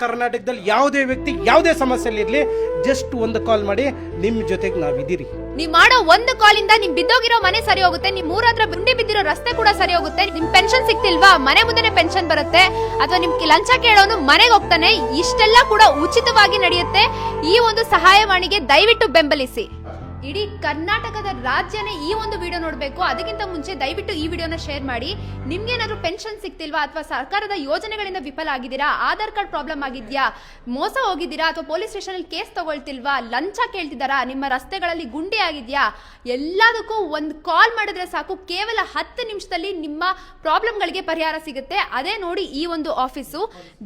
ಕರ್ನಾಟಕದಲ್ಲಿ ಯಾವುದೇ ವ್ಯಕ್ತಿ ಯಾವುದೇ ಸಮಸ್ಯೆಯಲ್ಲಿ ಇರಲಿ ಜಸ್ಟ್ ಒಂದು ಕಾಲ್ ಮಾಡಿ, ನಿಮ್ಮ ಜೊತೆಗೆ ನಾವಿದ್ದೀರಿ. ನೀವ್ ಮಾಡೋ ಒಂದು ಕಾಲಿಂದ ನಿಮ್ ಬಿದ್ದೋಗಿರೋ ಮನೆ ಸರಿ ಹೋಗುತ್ತೆ, ನಿಮ್ ಊರತ್ರ ಗುಂಡಿ ಬಿದ್ದಿರೋ ರಸ್ತೆ ಕೂಡ ಸರಿ ಹೋಗುತ್ತೆ. ನಿಮ್ ಪೆನ್ಷನ್ ಸಿಗ್ತಿಲ್ವಾ, ಮನೆ ಮುಂದೆನೆ ಪೆನ್ಷನ್ ಬರುತ್ತೆ. ಅಥವಾ ನಿಮ್ ಲಂಚ ಕೇಳೋನು ಮನೆಗೆ ಹೋಗ್ತಾನೆ. ಇಷ್ಟೆಲ್ಲ ಕೂಡ ಉಚಿತವಾಗಿ ನಡೆಯುತ್ತೆ. ಈ ಒಂದು ಸಹಾಯವಾಣಿಗೆ ದಯವಿಟ್ಟು ಬೆಂಬಲಿಸಿ. ಇಡೀ ಕರ್ನಾಟಕದ ರಾಜ್ಯನೇ ಈ ಒಂದು ವಿಡಿಯೋ ನೋಡ್ಬೇಕು. ಅದಕ್ಕಿಂತ ಮುಂಚೆ ದಯವಿಟ್ಟು ಈ ವಿಡಿಯೋನ ಶೇರ್ ಮಾಡಿ. ನಿಮ್ಗೆ ಏನಾದ್ರು ಪೆನ್ಷನ್ ಸಿಗ್ತಿಲ್ವಾ, ಅಥವಾ ಸರ್ಕಾರದ ಯೋಜನೆಗಳಿಂದ ವಿಫಲ ಆಗಿದ್ದೀರಾ, ಆಧಾರ್ ಕಾರ್ಡ್ ಪ್ರಾಬ್ಲಮ್ ಆಗಿದ್ಯಾ, ಮೋಸ ಹೋಗಿದ್ದೀರಾ, ಅಥವಾ ಪೊಲೀಸ್ ಸ್ಟೇಷನ್ ಅಲ್ಲಿ ಕೇಸ್ ತಗೊಳ್ತಿಲ್ವಾ, ಲಂಚ ಕೇಳ್ತಿದ್ದಾರಾ, ನಿಮ್ಮ ರಸ್ತೆಗಳಲ್ಲಿ ಗುಂಡಿ ಆಗಿದ್ಯಾ, ಎಲ್ಲದಕ್ಕೂ ಒಂದು ಕಾಲ್ ಮಾಡಿದ್ರೆ ಸಾಕು. ಕೇವಲ 10 ನಿಮಿಷದಲ್ಲಿ ನಿಮ್ಮ ಪ್ರಾಬ್ಲಮ್ಗಳಿಗೆ ಪರಿಹಾರ ಸಿಗುತ್ತೆ. ಅದೇ ನೋಡಿ ಈ ಒಂದು ಆಫೀಸು,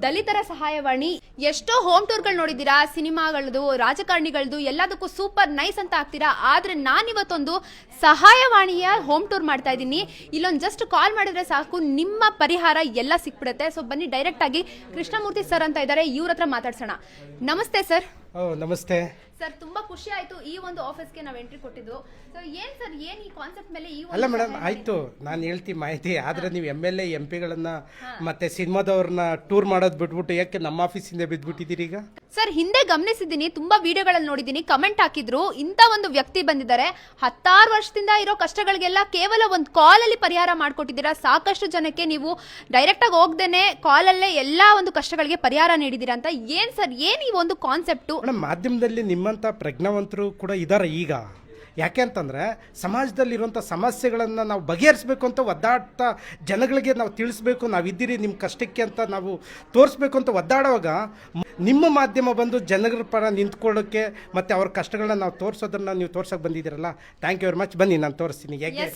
ದಲಿತರ ಸಹಾಯವಾಣಿ. ಎಷ್ಟೋ ಹೋಮ್ ಟೂರ್ಗಳು ನೋಡಿದ್ದೀರಾ, ಸಿನಿಮಾಗಳದು, ರಾಜಕಾರಣಿಗಳದು, ಎಲ್ಲದಕ್ಕೂ ಸೂಪರ್ ನೈಸ್ ಅಂತ ಆಗ್ತೀರಾ. ಆದ್ರೆ ನಾನಿವತ್ತೊಂದು ಸಹಾಯವಾಣಿಯ ಹೋಮ್ ಟೂರ್ ಮಾಡ್ತಾ ಇದ್ದೀನಿ. ಇಲ್ಲೊಂದು ಜಸ್ಟ್ ಕಾಲ್ ಮಾಡಿದ್ರೆ ಸಾಕು, ನಿಮ್ಮ ಪರಿಹಾರ ಎಲ್ಲ ಸಿಕ್ಬಿಡುತ್ತೆ. ಸೊ ಬನ್ನಿ, ಡೈರೆಕ್ಟ್ ಆಗಿ ಕೃಷ್ಣಮೂರ್ತಿ ಸರ್ ಅಂತ ಇದ್ದಾರೆ, ಇವ್ರ ಹತ್ರ ಮಾತಾಡ್ಸೋಣ. ನಮಸ್ತೆ ಸರ್. ನಮಸ್ತೆ ಸರ್, ತುಂಬಾ ಖುಷಿ ಆಯ್ತು ಈ ಒಂದು ಆಫೀಸ್ಗೆ ನಾವು ಎಂಟ್ರಿ ಕೊಟ್ಟಿದ್ದು. ಸೊ ಏನ್ ಸರ್, ಏನ್ ಈ ಕಾನ್ಸೆಪ್ಟ್ ಮೇಲೆ ಈ ಅಲ್ಲ ಮೇಡಮ್, ಆಯ್ತು ನಾನು ಹೇಳ್ತೀನಿ ಮಾಹಿತಿ. ಆದ್ರೆ ನೀವು MLA MP ಗಳನ್ನ ಮತ್ತೆ ಸಿನಿಮಾದವ್ರನ್ನ ಟೂರ್ ಮಾಡೋದು ಬಿಟ್ಬಿಟ್ಟು ಯಾಕೆ ನಮ್ಮ ಆಫೀಸಿಂದ ಬಿದ್ಬಿಟ್ಟಿದ್ದೀರಿ ಈಗ? ಸರ್, ಹಿಂದೆ ಗಮನಿಸಿದ್ದೀನಿ, ತುಂಬಾ ವಿಡಿಯೋಗಳಲ್ಲಿ ನೋಡಿದ್ದೀನಿ, ಕಮೆಂಟ್ ಹಾಕಿದ್ರು, ಇಂತ ಒಂದು ವ್ಯಕ್ತಿ ಬಂದಿದ್ದಾರೆ, 16 ವರ್ಷದಿಂದ ಇರೋ ಕಷ್ಟಗಳಿಗೆಲ್ಲ ಕೇವಲ ಒಂದು ಕಾಲ್ ಅಲ್ಲಿ ಪರಿಹಾರ ಮಾಡ್ಕೊಟ್ಟಿದ್ದೀರಾ. ಸಾಕಷ್ಟು ಜನಕ್ಕೆ ನೀವು ಡೈರೆಕ್ಟ್ ಆಗಿ ಹೋಗ್ದೇನೆ ಕಾಲ್ ಅಲ್ಲೇ ಎಲ್ಲಾ ಒಂದು ಕಷ್ಟಗಳಿಗೆ ಪರಿಹಾರ ನೀಡಿದ್ದೀರಾ ಅಂತ. ಏನ್ ಸರ್, ಏನ್ ಈ ಒಂದು ಕಾನ್ಸೆಪ್ಟ್? ಮಾಧ್ಯಮದಲ್ಲಿ ನಿಮ್ಮಂತ ಪ್ರಜ್ಞಾವಂತರು ಕೂಡ ಇದಾರೆ ಈಗ. ಯಾಕೆ ಅಂತಂದರೆ ಸಮಾಜದಲ್ಲಿರುವಂಥ ಸಮಸ್ಯೆಗಳನ್ನು ನಾವು ಬಗೆಹರಿಸಬೇಕು ಅಂತ ಒದ್ದಾಡ್ತಾ ಜನಗಳಿಗೆ ನಾವು ತಿಳಿಸ್ಬೇಕು, ನಾವಿದ್ದೀರಿ ನಿಮ್ಮ ಕಷ್ಟಕ್ಕೆ ಅಂತ ನಾವು ತೋರಿಸ್ಬೇಕು ಅಂತ ಒದ್ದಾಡುವಾಗ ನಿಮ್ಮ ಮಾಧ್ಯಮ ಬಂದು ಜನಗಳ ಪರ ನಿಂತ್ಕೊಳ್ಳೋಕ್ಕೆ ಮತ್ತು ಅವ್ರ ಕಷ್ಟಗಳನ್ನ ನಾವು ತೋರಿಸೋದನ್ನ ನೀವು ತೋರ್ಸೋಕೆ ಬಂದಿದ್ದೀರಲ್ಲ, ಥ್ಯಾಂಕ್ ಯು ವೆರಿ ಮಚ್. ಬನ್ನಿ ನಾನು ತೋರಿಸ್ತೀನಿ ಹೇಗೆ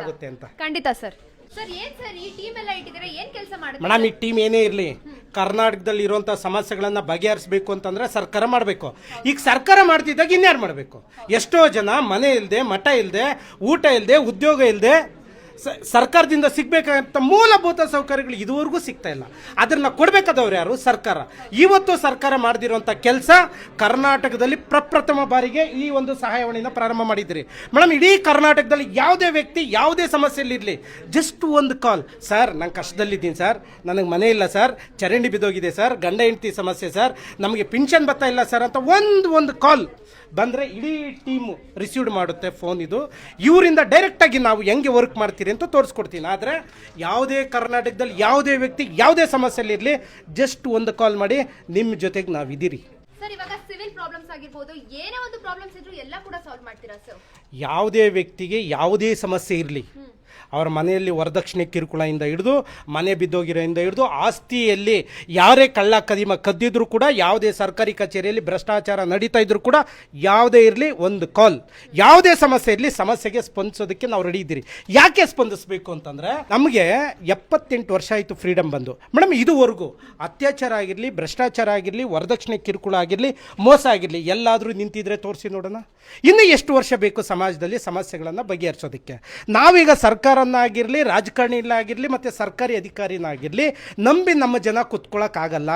ಆಗುತ್ತೆ ಅಂತ. ಖಂಡಿತ ಸರ್. ಸರ್, ಏನ್ ಸರ್ ಈ ಟೀಮ್ ಎಲ್ಲ ಇಟ್ಟಿದ್ದಾರೆ, ಏನ್ ಕೆಲಸ ಮಾಡುತ್ತೆ ಮೇಡಮ್? ಈ ಟೀಮ್ ಏನೇ ಇರಲಿ, ಕರ್ನಾಟಕದಲ್ಲಿ ಇರುವಂಥ ಸಮಸ್ಯೆಗಳನ್ನು ಬಗೆಹರಿಸಬೇಕು ಅಂತಂದ್ರೆ ಸರ್ಕಾರ ಮಾಡಬೇಕು. ಈಗ ಸರ್ಕಾರ ಮಾಡ್ತಿದ್ದಾಗ ಇನ್ಯಾರು ಮಾಡಬೇಕು? ಎಷ್ಟೋ ಜನ ಮನೆ ಇಲ್ಲದೆ, ಮಠ ಇಲ್ಲದೆ, ಊಟ ಇಲ್ಲದೆ, ಉದ್ಯೋಗ ಇಲ್ಲದೆ, ಸರ್ಕಾರದಿಂದ ಸಿಗ್ಬೇಕಾದಂಥ ಮೂಲಭೂತ ಸೌಕರ್ಯಗಳು ಇದುವರೆಗೂ ಸಿಗ್ತಾ ಇಲ್ಲ. ಅದನ್ನ ಕೊಡಬೇಕಾದವ್ರು ಯಾರು? ಸರ್ಕಾರ. ಇವತ್ತು ಸರ್ಕಾರ ಮಾಡದಿರುವಂಥ ಕೆಲಸ, ಕರ್ನಾಟಕದಲ್ಲಿ ಪ್ರಪ್ರಥಮ ಬಾರಿಗೆ ಈ ಒಂದು ಸಹಾಯವಾಣಿನ ಪ್ರಾರಂಭ ಮಾಡಿದ್ದೀರಿ ಮೇಡಮ್. ಇಡೀ ಕರ್ನಾಟಕದಲ್ಲಿ ಯಾವುದೇ ವ್ಯಕ್ತಿ ಯಾವುದೇ ಸಮಸ್ಯೆಯಲ್ಲಿರಲಿ ಜಸ್ಟ್ ಒಂದು ಕಾಲ್, ಸರ್ ನಾನು ಕಷ್ಟದಲ್ಲಿದ್ದೀನಿ ಸರ್, ನನಗೆ ಮನೆ ಇಲ್ಲ ಸರ್, ಚರಂಡಿ ಬಿದ್ದೋಗಿದೆ ಸರ್, ಗಂಡ ಹೆಂಡತಿ ಸಮಸ್ಯೆ ಸರ್, ನಮಗೆ ಪಿನ್ಷನ್ ಬರ್ತಾ ಇಲ್ಲ ಸರ್ ಅಂತ ಒಂದು ಕಾಲ್ ಬಂದರೆ ಇಡೀ ಟೀಮು ರಿಸೀವ್ಡ್ ಮಾಡುತ್ತೆ ಫೋನ್. ಇದು ಇವರಿಂದ ಡೈರೆಕ್ಟಾಗಿ ನಾವು ಹೆಂಗೆ ವರ್ಕ್ ಮಾಡ್ತೀರಿ ಅಂತ ತೋರಿಸ್ಕೊಡ್ತೀನಿ. ಆದರೆ ಯಾವುದೇ ಕರ್ನಾಟಕದಲ್ಲಿ ಯಾವುದೇ ವ್ಯಕ್ತಿ ಯಾವುದೇ ಸಮಸ್ಯೆಯಲ್ಲಿ ಇರಲಿ ಜಸ್ಟ್ ಒಂದು ಕಾಲ್ ಮಾಡಿ, ನಿಮ್ಮ ಜೊತೆಗೆ ನಾವಿದ್ದೀರಿ. ಸರ್, ಇವಾಗ ಸಿವಿಲ್ ಪ್ರಾಬ್ಲಮ್ಸ್ ಆಗಿರ್ಬೋದು, ಏನೇ ಒಂದು ಪ್ರಾಬ್ಲಮ್ಸ್ ಇದ್ರೂ ಎಲ್ಲ ಕೂಡ ಸಾಲ್ವ್ ಮಾಡ್ತೀರಾ ಸರ್? ಯಾವುದೇ ವ್ಯಕ್ತಿಗೆ ಯಾವುದೇ ಸಮಸ್ಯೆ ಇರಲಿ, ಅವರ ಮನೆಯಲ್ಲಿ ವರದಕ್ಷಿಣೆ ಕಿರುಕುಳದಿಂದ ಹಿಡಿದು, ಮನೆ ಬಿದ್ದೋಗಿರೋದಿಂದ ಹಿಡಿದು, ಆಸ್ತಿಯಲ್ಲಿ ಯಾರೇ ಕಳ್ಳ ಕದಿಮ ಕದ್ದಿದ್ರು ಕೂಡ, ಯಾವುದೇ ಸರ್ಕಾರಿ ಕಚೇರಿಯಲ್ಲಿ ಭ್ರಷ್ಟಾಚಾರ ನಡೀತಾ ಇದ್ರು ಕೂಡ, ಯಾವುದೇ ಇರಲಿ ಒಂದು ಕಾಲ್, ಯಾವುದೇ ಸಮಸ್ಯೆ ಇರಲಿ ಸಮಸ್ಯೆಗೆ ಸ್ಪಂದಿಸೋದಕ್ಕೆ ನಾವು ರೆಡಿ ಇದ್ದೀರಿ. ಯಾಕೆ ಸ್ಪಂದಿಸಬೇಕು ಅಂತಂದರೆ, ನಮಗೆ 78 ವರ್ಷ ಆಯಿತು ಫ್ರೀಡಮ್ ಬಂದು ಮೇಡಮ್. ಇದುವರೆಗೂ ಅತ್ಯಾಚಾರ ಆಗಿರಲಿ, ಭ್ರಷ್ಟಾಚಾರ ಆಗಿರಲಿ, ವರದಕ್ಷಿಣೆ ಕಿರುಕುಳ ಆಗಿರಲಿ, ಮೋಸ ಆಗಿರಲಿ, ಎಲ್ಲಾದರೂ ನಿಂತಿದ್ರೆ ತೋರಿಸಿ ನೋಡೋಣ. ಇನ್ನು ಎಷ್ಟು ವರ್ಷ ಬೇಕು ಸಮಾಜದಲ್ಲಿ ಸಮಸ್ಯೆಗಳನ್ನು ಬಗೆಹರಿಸೋದಕ್ಕೆ? ನಾವೀಗ ಸರ್ಕಾರನ್ನಾಗಿರಲಿ, ರಾಜಕಾರಣಿಗಳಾಗಿರಲಿ, ಮತ್ತು ಸರ್ಕಾರಿ ಅಧಿಕಾರಿನಾಗಿರಲಿ ನಂಬಿ ನಮ್ಮ ಜನ ಕುತ್ಕೊಳ್ಳೋಕ್ಕಾಗಲ್ಲ.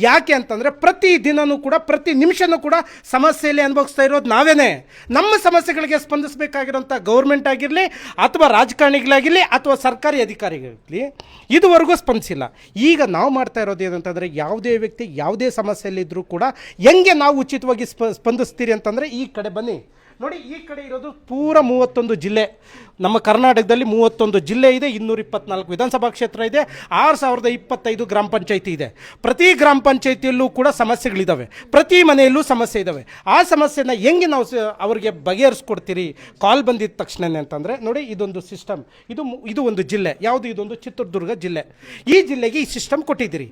ಯಾಕೆ ಅಂತಂದರೆ ಪ್ರತಿ ದಿನವೂ ಕೂಡ, ಪ್ರತಿ ನಿಮಿಷನೂ ಕೂಡ ಸಮಸ್ಯೆಯಲ್ಲಿ ಅನುಭವಿಸ್ತಾ ಇರೋದು ನಾವೇನೇ. ನಮ್ಮ ಸಮಸ್ಯೆಗಳಿಗೆ ಸ್ಪಂದಿಸಬೇಕಾಗಿರೋಂಥ ಗೌರ್ಮೆಂಟ್ ಆಗಿರಲಿ, ಅಥವಾ ರಾಜಕಾರಣಿಗಳಾಗಿರಲಿ, ಅಥವಾ ಸರ್ಕಾರಿ ಅಧಿಕಾರಿಗಳಿರಲಿ ಇದುವರೆಗೂ ಸ್ಪಂದಿಸಿಲ್ಲ. ಈಗ ನಾವು ಮಾಡ್ತಾ ಇರೋದು ಏನಂತಂದರೆ, ಯಾವುದೇ ವ್ಯಕ್ತಿ ಯಾವುದೇ ಸಮಸ್ಯೆಯಲ್ಲಿದ್ದರೂ ಕೂಡ ಹೆಂಗೆ ನಾವು ಉಚಿತವಾಗಿ ಸ್ಪಂದಿಸ್ತೀರಿ ಅಂತಂದರೆ, ಈ ಕಡೆ ಬನ್ನಿ ನೋಡಿ. ಈ ಕಡೆ ಇರೋದು ಪೂರ 31 ಜಿಲ್ಲೆ. ನಮ್ಮ ಕರ್ನಾಟಕದಲ್ಲಿ 31 ಜಿಲ್ಲೆ ಇದೆ, 224 ವಿಧಾನಸಭಾ ಕ್ಷೇತ್ರ ಇದೆ, 6025 ಗ್ರಾಮ ಪಂಚಾಯತಿ ಇದೆ. ಪ್ರತಿ ಗ್ರಾಮ ಪಂಚಾಯತಿಯಲ್ಲೂ ಕೂಡ ಸಮಸ್ಯೆಗಳಿದ್ದಾವೆ, ಪ್ರತಿ ಮನೆಯಲ್ಲೂ ಸಮಸ್ಯೆ ಇದ್ದಾವೆ. ಆ ಸಮಸ್ಯೆನ ಹೆಂಗೆ ನಾವು ಅವರಿಗೆ ಬಗೆಹರಿಸ್ಕೊಡ್ತೀರಿ ಕಾಲ್ ಬಂದಿದ್ದ ತಕ್ಷಣನೇ ಅಂತಂದರೆ, ನೋಡಿ ಇದೊಂದು ಸಿಸ್ಟಮ್. ಇದು ಒಂದು ಜಿಲ್ಲೆ. ಯಾವುದು? ಇದೊಂದು ಚಿತ್ರದುರ್ಗ ಜಿಲ್ಲೆ. ಈ ಜಿಲ್ಲೆಗೆ ಈ ಸಿಸ್ಟಮ್ ಕೊಟ್ಟಿದ್ದೀರಿ.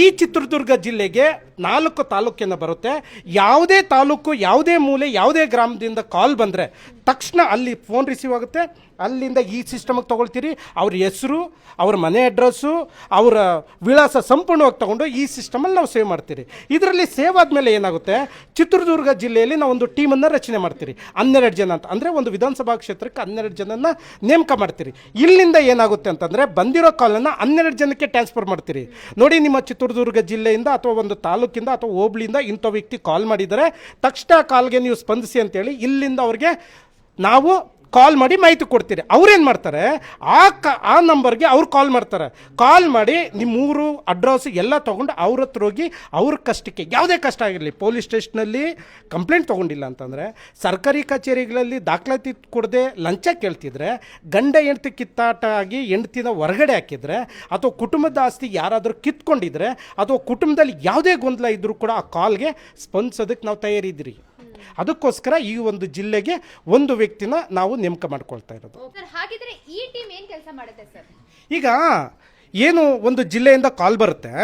ಈ ಚಿತ್ರದುರ್ಗ ಜಿಲ್ಲೆಗೆ 4 ತಾಲೂಕಿನ ಬರುತ್ತೆ. ಯಾವುದೇ ತಾಲೂಕು, ಯಾವುದೇ ಮೂಲೆ, ಯಾವುದೇ ಗ್ರಾಮದಿಂದ ಕಾಲ್ ಬಂದರೆ ತಕ್ಷಣ ಅಲ್ಲಿ ಫೋನ್ ರಿಸೀವ್ ಆಗುತ್ತೆ. ಅಲ್ಲಿಂದ ಈ ಸಿಸ್ಟಮಿಗೆ ತೊಗೊಳ್ತೀರಿ. ಅವ್ರ ಹೆಸರು, ಅವ್ರ ಮನೆ ಅಡ್ರೆಸ್ಸು, ಅವರ ವಿಳಾಸ ಸಂಪೂರ್ಣವಾಗಿ ತೊಗೊಂಡು ಈ ಸಿಸ್ಟಮಲ್ಲಿ ನಾವು ಸೇವ್ ಮಾಡ್ತೀರಿ. ಇದರಲ್ಲಿ ಸೇವ್ ಆದಮೇಲೆ ಏನಾಗುತ್ತೆ, ಚಿತ್ರದುರ್ಗ ಜಿಲ್ಲೆಯಲ್ಲಿ ನಾವು ಒಂದು ಟೀಮನ್ನು ರಚನೆ ಮಾಡ್ತೀರಿ. 12 ಜನ ಅಂತ, ಅಂದರೆ ಒಂದು ವಿಧಾನಸಭಾ ಕ್ಷೇತ್ರಕ್ಕೆ 12 ಜನನ ನೇಮಕ ಮಾಡ್ತೀರಿ. ಇಲ್ಲಿಂದ ಏನಾಗುತ್ತೆ ಅಂತಂದರೆ, ಬಂದಿರೋ ಕಾಲನ್ನು 12 ಜನಕ್ಕೆ ಟ್ರಾನ್ಸ್ಫರ್ ಮಾಡ್ತೀರಿ. ನೋಡಿ, ನಿಮ್ಮ ಚಿತ್ರದುರ್ಗ ಜಿಲ್ಲೆಯಿಂದ ಅಥವಾ ಒಂದು ತಾಲೂಕಿಂದ ಅಥವಾ ಹೋಬಳಿಯಿಂದ ಇಂಥ ವ್ಯಕ್ತಿ ಕಾಲ್ ಮಾಡಿದರೆ ತಕ್ಷಣ ಕಾಲ್ಗೆ ನೀವು ಸ್ಪಂದಿಸಿ ಅಂತೇಳಿ ಇಲ್ಲಿಂದ ಅವ್ರಿಗೆ ನಾವು ಕಾಲ್ ಮಾಡಿ ಮಾಹಿತಿ ಕೊಡ್ತೀರಿ. ಅವ್ರೇನು ಮಾಡ್ತಾರೆ, ಆ ನಂಬರ್ಗೆ ಅವ್ರು ಕಾಲ್ ಮಾಡ್ತಾರೆ. ಕಾಲ್ ಮಾಡಿ ನಿಮ್ಮೂರು ಅಡ್ರೆಸ್ ಎಲ್ಲ ತೊಗೊಂಡು ಅವ್ರ ಹತ್ರ ಹೋಗಿ ಅವ್ರ ಕಷ್ಟಕ್ಕೆ, ಯಾವುದೇ ಕಷ್ಟ ಆಗಿರಲಿ, ಪೊಲೀಸ್ ಸ್ಟೇಷನಲ್ಲಿ ಕಂಪ್ಲೇಂಟ್ ತೊಗೊಂಡಿಲ್ಲ ಅಂತಂದರೆ, ಸರ್ಕಾರಿ ಕಚೇರಿಗಳಲ್ಲಿ ದಾಖಲಾತಿ ಕೊಡದೆ ಲಂಚ ಕೇಳ್ತಿದ್ರೆ, ಗಂಡ ಹೆಂಡತಿ ಕಿತ್ತಾಟ ಆಗಿ ಹೆಂಡತಿನ ಹೊರಗಡೆ ಹಾಕಿದರೆ, ಅಥವಾ ಕುಟುಂಬದ ಆಸ್ತಿ ಯಾರಾದರೂ ಕಿತ್ಕೊಂಡಿದ್ರೆ, ಅಥವಾ ಕುಟುಂಬದಲ್ಲಿ ಯಾವುದೇ ಗೊಂದಲ ಇದ್ದರೂ ಕೂಡ ಆ ಕಾಲ್ಗೆ ಸ್ಪಂದಿಸೋದಕ್ಕೆ ನಾವು ತಯಾರಿದ್ದೀರಿ. ಅದಕ್ಕೋಸ್ಕರ ಈ ಒಂದು ಜಿಲ್ಲೆಗೆ ಒಂದು ವ್ಯಕ್ತಿನ ನಾವು ನೇಮಕ ಮಾಡ್ಕೊಳ್ತಾ ಇರೋದು. ಹಾಗಿದ್ರೆ ಈ ಟೀಮ್ ಏನು ಕೆಲಸ ಮಾಡುತ್ತೆ ಸರ್? ಈಗ ಏನು ಒಂದು ಜಿಲ್ಲೆಯಿಂದ ಕಾಲ್ ಬರುತ್ತೆ,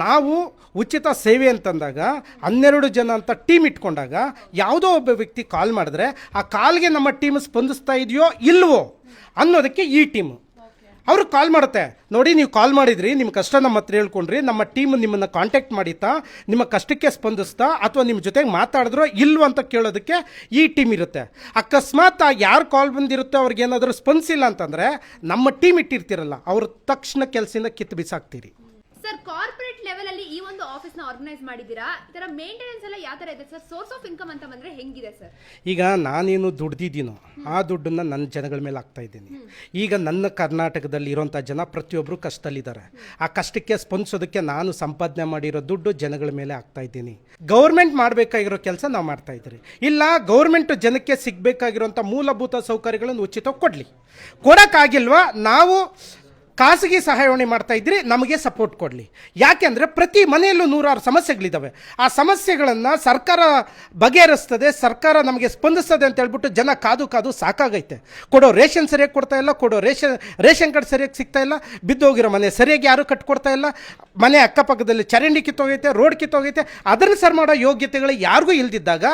ನಾವು ಉಚಿತ ಸೇವೆ ಅಂತಂದಾಗ 12 ಜನ ಅಂತ ಟೀಮ್ ಇಟ್ಕೊಂಡಾಗ ಯಾವುದೋ ಒಬ್ಬ ವ್ಯಕ್ತಿ ಕಾಲ್ ಮಾಡಿದ್ರೆ ಆ ಕಾಲ್ಗೆ ನಮ್ಮ ಟೀಮ್ ಸ್ಪಂದಿಸ್ತಾ ಇದೆಯೋ ಇಲ್ವೋ ಅನ್ನೋದಕ್ಕೆ ಈ ಟೀಮು ಅವರು ಕಾಲ್ ಮಾಡುತ್ತೆ. ನೋಡಿ, ನೀವು ಕಾಲ್ ಮಾಡಿದ್ರಿ, ನಿಮ್ಮ ಕಷ್ಟ ನಮ್ಮ ಹತ್ರ ಹೇಳ್ಕೊಂಡ್ರಿ, ನಮ್ಮ ಟೀಮ್ ನಿಮ್ಮನ್ನು ಕಾಂಟ್ಯಾಕ್ಟ್ ಮಾಡಿತಾ, ನಿಮ್ಮ ಕಷ್ಟಕ್ಕೆ ಸ್ಪಂದಿಸ್ತಾ, ಅಥವಾ ನಿಮ್ಮ ಜೊತೆಗೆ ಮಾತಾಡಿದ್ರೋ ಇಲ್ವೋ ಅಂತ ಕೇಳೋದಕ್ಕೆ ಈ ಟೀಮ್ ಇರುತ್ತೆ. ಅಕಸ್ಮಾತ್ ಯಾರು ಕಾಲ್ ಬಂದಿರುತ್ತೋ ಅವ್ರಿಗೇನಾದರೂ ಸ್ಪಂದಿಸಿಲ್ಲ ಅಂತಂದರೆ ನಮ್ಮ ಟೀಮ್ ಇಟ್ಟಿರ್ತೀರಲ್ಲ, ಅವ್ರ ತಕ್ಷಣ ಕೆಲಸದಿಂದ ಕಿತ್ತು ಬಿಸಾಕ್ತೀರಿ. ಸರ್, ಕಾರ್ಪೊರೇಟ್ ಲೆವೆಲ್ ಅಲ್ಲಿ ಈ ಒಂದು ಆಫೀಸ್ ನ ಆರ್ಗನೈಸ್ ಮಾಡಿದೀರಾ. ಇದರ ಮೇಂಟೆನೆನ್ಸ್ ಎಲ್ಲ ಯಾವ ತರ ಇದೆ ಸರ್? ಸೋರ್ಸ್ ಆಫ್ ಇನ್ಕಮ್ ಅಂತ ಬಂದ್ರೆ ಹೆಂಗಿದೆ ಸರ್? ಈಗ ನಾನೇನು ದುಡ್ದಿದ್ದೀನೋ ಆ ದುಡ್ಡನ್ನು ನನ್ನ ಜನಗಳ ಮೇಲೆ ಹಾಕ್ತಾ ಇದ್ದೀನಿ. ಈಗ ನನ್ನ ಕರ್ನಾಟಕದಲ್ಲಿ ಇರೋಂಥ ಜನ ಪ್ರತಿಯೊಬ್ಬರು ಕಷ್ಟದಲ್ಲಿದ್ದಾರೆ. ಆ ಕಷ್ಟಕ್ಕೆ ಸ್ಪಂದಿಸೋದಕ್ಕೆ ನಾನು ಸಂಪಾದನೆ ಮಾಡಿರೋ ದುಡ್ಡು ಜನಗಳ ಮೇಲೆ ಹಾಕ್ತಾ ಇದ್ದೀನಿ. ಗೌರ್ಮೆಂಟ್ ಮಾಡಬೇಕಾಗಿರೋ ಕೆಲಸ ನಾವು ಮಾಡ್ತಾ ಇದ್ದೀರಿ. ಇಲ್ಲ, ಗೌರ್ಮೆಂಟ್ ಜನಕ್ಕೆ ಸಿಗಬೇಕಾಗಿರೋಂಥ ಮೂಲಭೂತ ಸೌಕರ್ಯಗಳನ್ನು ಉಚಿತವಾಗಿ ಕೊಡಲಿ. ಕೊಡೋಕ್ಕಾಗಿಲ್ವಾ, ನಾವು ಖಾಸಗಿ ಸಹಾಯವಾಣಿ ಮಾಡ್ತಾ ಇದ್ರಿ, ನಮಗೆ ಸಪೋರ್ಟ್ ಕೊಡಲಿ. ಯಾಕೆಂದರೆ ಪ್ರತಿ ಮನೆಯಲ್ಲೂ 100 ಸಮಸ್ಯೆಗಳಿದ್ದಾವೆ. ಆ ಸಮಸ್ಯೆಗಳನ್ನು ಸರ್ಕಾರ ಬಗೆಹರಿಸ್ತದೆ, ಸರ್ಕಾರ ನಮಗೆ ಸ್ಪಂದಿಸ್ತದೆ ಅಂತ ಹೇಳ್ಬಿಟ್ಟು ಜನ ಕಾದು ಸಾಕಾಗೈತೆ. ಕೊಡೋ ರೇಷನ್ ಸರಿಯಾಗಿ ಕೊಡ್ತಾ ಇಲ್ಲ, ಕೊಡೋ ರೇಷನ್ ಕಾರ್ಡ್ ಸರಿಯಾಗಿ ಸಿಗ್ತಾ ಇಲ್ಲ, ಬಿದ್ದೋಗಿರೋ ಮನೆ ಸರಿಯಾಗಿ ಯಾರೂ ಕಟ್ಕೊಡ್ತಾ ಇಲ್ಲ, ಮನೆ ಅಕ್ಕಪಕ್ಕದಲ್ಲಿ ಚರಂಡಿ ಕಿತ್ತೋಗೈತೆ, ರೋಡ್ ಕಿತ್ತೋಗೈತೆ. ಅದನ್ನು ಸರ್ ಮಾಡೋ ಯೋಗ್ಯತೆಗಳು ಯಾರಿಗೂ ಇಲ್ದಿದ್ದಾಗ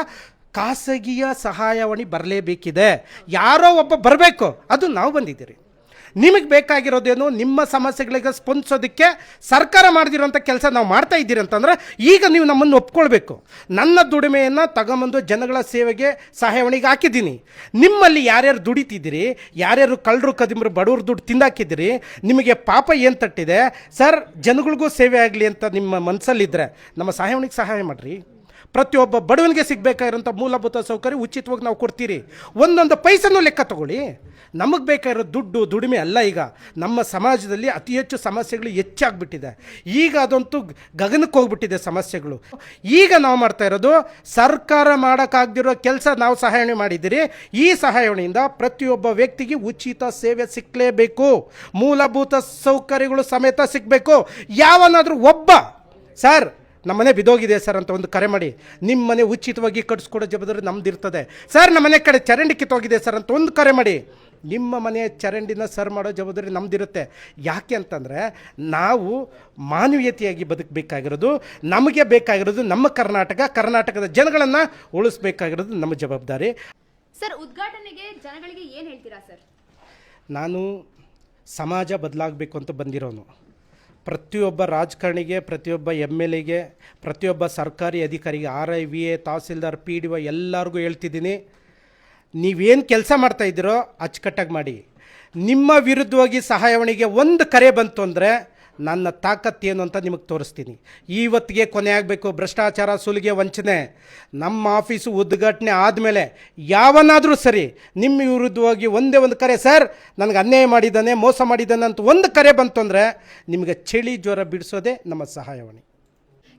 ಖಾಸಗಿಯ ಸಹಾಯವಾಣಿ ಬರಲೇಬೇಕಿದೆ. ಯಾರೋ ಒಬ್ಬ ಬರಬೇಕು, ಅದು ನಾವು ಬಂದಿದ್ದೀರಿ. ನಿಮಗೆ ಬೇಕಾಗಿರೋದೇನು, ನಿಮ್ಮ ಸಮಸ್ಯೆಗಳಿಗೆ ಸ್ಪಂದಿಸೋದಕ್ಕೆ ಸರ್ಕಾರ ಮಾಡ್ದಿರೋಂಥ ಕೆಲಸ ನಾವು ಮಾಡ್ತಾ ಇದ್ದೀರಿ ಅಂತಂದರೆ ಈಗ ನೀವು ನಮ್ಮನ್ನು ಒಪ್ಕೊಳ್ಬೇಕು. ನನ್ನ ದುಡಿಮೆಯನ್ನು ತಗೊಂಬಂದು ಜನಗಳ ಸೇವೆಗೆ ಸಹಾಯವಾಣಿಗೆ ಹಾಕಿದ್ದೀನಿ. ನಿಮ್ಮಲ್ಲಿ ಯಾರ್ಯಾರು ದುಡಿತಿದ್ದೀರಿ, ಯಾರ್ಯಾರು ಕಳ್ಳರು ಕದಿಮರು ಬಡವ್ರ ದುಡ್ಡು ತಿಂದಾಕಿದ್ದೀರಿ, ನಿಮಗೆ ಪಾಪ ಏನು ತಟ್ಟಿದೆ ಸರ್, ಜನಗಳಿಗೂ ಸೇವೆ ಆಗಲಿ ಅಂತ ನಿಮ್ಮ ಮನಸ್ಸಲ್ಲಿದ್ದರೆ ನಮ್ಮ ಸಹಾಯವಾಣಿಗೆ ಸಹಾಯ ಮಾಡಿರಿ. ಪ್ರತಿಯೊಬ್ಬ ಬಡವನಿಗೆ ಸಿಗಬೇಕಾಗಿರೋಂಥ ಮೂಲಭೂತ ಸೌಕರ್ಯ ಉಚಿತವಾಗಿ ನಾವು ಕೊಡ್ತೀರಿ. ಒಂದೊಂದು ಪೈಸನೂ ಲೆಕ್ಕ ತಗೊಳ್ಳಿ. ನಮಗೆ ಬೇಕಾಗಿರೋ ದುಡಿಮೆ ಅಲ್ಲ. ಈಗ ನಮ್ಮ ಸಮಾಜದಲ್ಲಿ ಅತಿ ಹೆಚ್ಚು ಸಮಸ್ಯೆಗಳು ಹೆಚ್ಚಾಗ್ಬಿಟ್ಟಿದೆ. ಈಗ ಅದಂತೂ ಗಗನಕ್ಕೆ ಹೋಗ್ಬಿಟ್ಟಿದೆ ಸಮಸ್ಯೆಗಳು. ಈಗ ನಾವು ಮಾಡ್ತಾ ಇರೋದು ಸರ್ಕಾರ ಮಾಡೋಕ್ಕಾಗದಿರೋ ಕೆಲಸ ನಾವು ಸಹಾಯವಾಣಿ ಮಾಡಿದ್ದೀರಿ. ಈ ಸಹಾಯವಾಣಿಯಿಂದ ಪ್ರತಿಯೊಬ್ಬ ವ್ಯಕ್ತಿಗೆ ಉಚಿತ ಸೇವೆ ಸಿಕ್ಕಲೇಬೇಕು, ಮೂಲಭೂತ ಸೌಕರ್ಯಗಳು ಸಮೇತ ಸಿಗಬೇಕು. ಯಾವನಾದರೂ ಒಬ್ಬ ಸರ್ ನಮ್ಮನೆ ಬಿದ್ದೋಗಿದೆ ಸರ್ ಅಂತ ಒಂದು ಕರೆ ಮಾಡಿ, ನಿಮ್ಮ ಮನೆ ಉಚಿತವಾಗಿ ಕಟ್ಸ್ಕೊಡೋ ಜವಾಬ್ದಾರಿ ನಮ್ದಿರ್ತದೆ. ಸರ್ ನಮ್ಮ ಮನೆ ಕಡೆ ಚರಂಡಿ ಕಿತ್ತೋಗಿದೆ ಸರ್ ಅಂತ ಒಂದು ಕರೆ ಮಾಡಿ, ನಿಮ್ಮ ಮನೆಯ ಚರಂಡಿನ ಸರ್ ಮಾಡೋ ಜವಾಬ್ದಾರಿ ನಮ್ದಿರುತ್ತೆ. ಯಾಕೆ ಅಂತಂದರೆ ನಾವು ಮಾನವೀಯತೆಯಾಗಿ ಬದುಕಬೇಕಾಗಿರೋದು, ನಮಗೆ ಬೇಕಾಗಿರೋದು ನಮ್ಮ ಕರ್ನಾಟಕದ ಜನಗಳನ್ನು ಉಳಿಸ್ಬೇಕಾಗಿರೋದು ನಮ್ಮ ಜವಾಬ್ದಾರಿ. ಸರ್, ಉದ್ಘಾಟನೆಗೆ ಜನಗಳಿಗೆ ಏನು ಹೇಳ್ತೀರಾ ಸರ್? ನಾನು ಸಮಾಜ ಬದಲಾಗಬೇಕು ಅಂತ ಬಂದಿರೋನು. ಪ್ರತಿಯೊಬ್ಬ ರಾಜಕಾರಣಿಗೆ, ಪ್ರತಿಯೊಬ್ಬ MLAಗೆ, ಪ್ರತಿಯೊಬ್ಬ ಸರ್ಕಾರಿ ಅಧಿಕಾರಿಗೆ, RI, ತಹಸೀಲ್ದಾರ್, PDO ಎಲ್ಲರಿಗೂ ಹೇಳ್ತಿದ್ದೀನಿ, ನೀವೇನು ಕೆಲಸ ಮಾಡ್ತಾಯಿದ್ದೀರೋ ಅಚ್ಚುಕಟ್ಟಾಗಿ ಮಾಡಿ. ನಿಮ್ಮ ವಿರುದ್ಧವಾಗಿ ಸಹಾಯವಾಣಿಗೆ ಒಂದು ಕರೆ ಬಂತು ಅಂದರೆ ನನ್ನ ತಾಕತ್ತೇನು ಅಂತ ನಿಮಗೆ ತೋರಿಸ್ತೀನಿ. ಇವತ್ತಿಗೆ ಕೊನೆ ಆಗಬೇಕು ಭ್ರಷ್ಟಾಚಾರ, ಸುಲಿಗೆ, ವಂಚನೆ. ನಮ್ಮ ಆಫೀಸು ಉದ್ಘಾಟನೆ ಆದಮೇಲೆ ಯಾವನಾದರೂ ಸರಿ ನಿಮ್ಮ ವಿರುದ್ಧವಾಗಿ ಒಂದೇ ಒಂದು ಕರೆ, ಸರ್ ನನಗೆ ಅನ್ಯಾಯ ಮಾಡಿದ್ದಾನೆ, ಮೋಸ ಮಾಡಿದ್ದಾನೆ ಅಂತ ಒಂದು ಕರೆ ಬಂತು ಅಂದರೆ ನಿಮಗೆ ಚಳಿ ಜ್ವರ ಬಿಡಿಸೋದೇ ನಮ್ಮ ಸಹಾಯವಾಣಿ.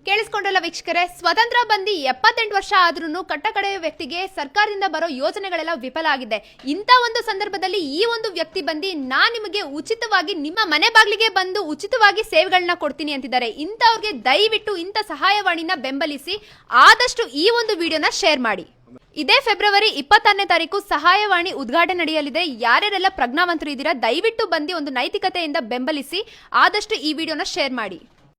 ಕೇಳಿಸ್ಕೊಂಡ್ರಲ್ಲ ವೀಕ್ಷಕರೇ, ಸ್ವತಂತ್ರ ಬಂದು 78 ವರ್ಷ ಆದ್ರೂ ಕಟ್ಟಕಡೆಯ ವ್ಯಕ್ತಿಗೆ ಸರ್ಕಾರದಿಂದ ಬರೋ ಯೋಜನೆಗಳೆಲ್ಲ ವಿಫಲ ಆಗಿದೆ. ಇಂಥ ಒಂದು ಸಂದರ್ಭದಲ್ಲಿ ಈ ಒಂದು ವ್ಯಕ್ತಿ ಬಂದು ನಾನ್ ನಿಮಗೆ ಉಚಿತವಾಗಿ ನಿಮ್ಮ ಮನೆ ಬಾಗಿಲಿಗೆ ಬಂದು ಉಚಿತವಾಗಿ ಸೇವೆಗಳನ್ನ ಕೊಡ್ತೀನಿ ಅಂತಿದ್ದಾರೆ. ಇಂಥವ್ರಿಗೆ ದಯವಿಟ್ಟು ಇಂಥ ಸಹಾಯವಾಣಿನ ಬೆಂಬಲಿಸಿ, ಆದಷ್ಟು ಈ ಒಂದು ವಿಡಿಯೋನ ಶೇರ್ ಮಾಡಿ. ಇದೇ ಫೆಬ್ರವರಿ 26ನೇ ತಾರೀಕು ಸಹಾಯವಾಣಿ ಉದ್ಘಾಟನೆ ನಡೆಯಲಿದೆ. ಯಾರ್ಯಾರೆಲ್ಲ ಪ್ರಜ್ಞಾವಂತರು ಇದ್ದೀರಾ ದಯವಿಟ್ಟು ಬಂದು ಒಂದು ನೈತಿಕತೆಯಿಂದ ಬೆಂಬಲಿಸಿ, ಆದಷ್ಟು ಈ ವಿಡಿಯೋನ ಶೇರ್ ಮಾಡಿ.